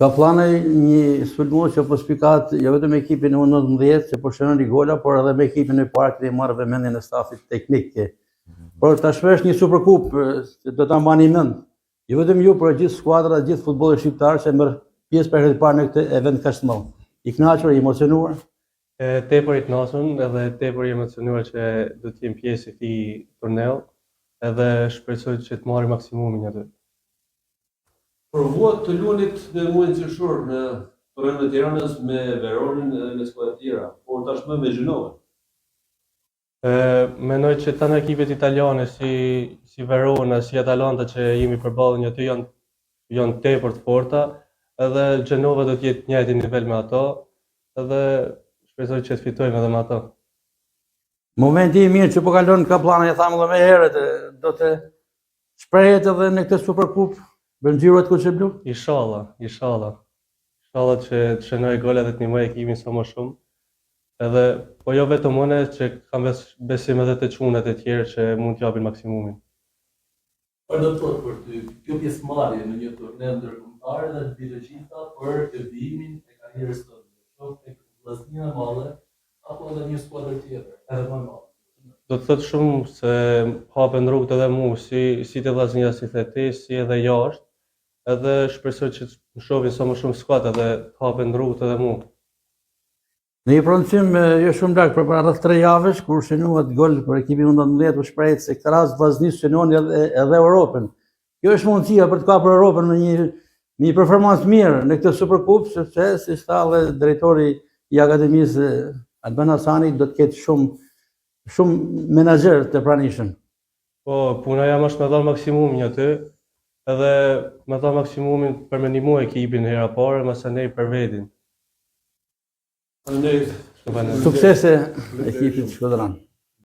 Ka plane një sulmues që po spikat jo vetëm ekipin e U19 që po shënon gola, por edhe me ekipin e parë që marrë vëmendjen e stafit teknik. Por tashmë është një Superkup që do ta mbani mend. Jo vetëm ju, por gjithë skuadra, gjithë futbolli shqiptar që merr pjesë për herë të parë në këtë event kaq të madh. I kënaqur, i emocionuar. Tepër i kënaqur edhe tepër i emocionuar që do të jem pjesë e këtij turneu, edhe shpresoj që të marrim maksimumin aty. Provuat të luanit në muajin qershor në Torrenon e Tiranës me Veronin edhe me skuadra të tjera, por tashmë me Genoa. Mendoj që tani ekipet italiane si Verona, si Atalanta që jemi përballë aty janë tepër të forta, edhe Genova do të jetë në njëjtin nivel me ato, edhe shpresoj që të fitojmë edhe me ato. Momenti i mirë që po kalon ka plane, e thamë edhe më herët, do të shprehet edhe në këtë Superkup. Bën xhirot kuçe blu? Inshallah. Inshallah që të shënoj gola dhe të ndihmoj ekipin sa më shumë. Edhe po jo vetëm unë që kam besim edhe të çunat e tjerë që mund të japin maksimumin. Çfarë do të thotë për ty kjo pjesëmarrje në një turneu ndërkombëtar dhe të të gjitha për evimin e karrierës tënde, qoftë tek vllaznia e madhe apo edhe një skuadër tjetër, edhe më e madhe? Do të thotë shumë se hapen rrugët edhe mu, si të vllaznia si the ti, si edhe jashtë, edhe shpresoj që të shohin sa më shumë skuadra dhe të hapen rrugët edhe mu. Në një pronësim jo shumë larg, për para rreth 3 javësh, kur shënuat gol për ekipin U19, u shprehet se këtë rast vllaznisë shënon edhe Europën. Kjo është mundësia për të kapur Europën me një performancë mirë në këtë Superkup, sepse si tha dhe drejtori i akademisë Alban Hasani do të ketë shumë menaxher të pranishëm. Po, puna jam është me dhënë maksimumin aty, edhe me dhënë maksimumin për me ndihmu ekipin hera parë, masanej për vetin. Suksese ekipit Shkodran.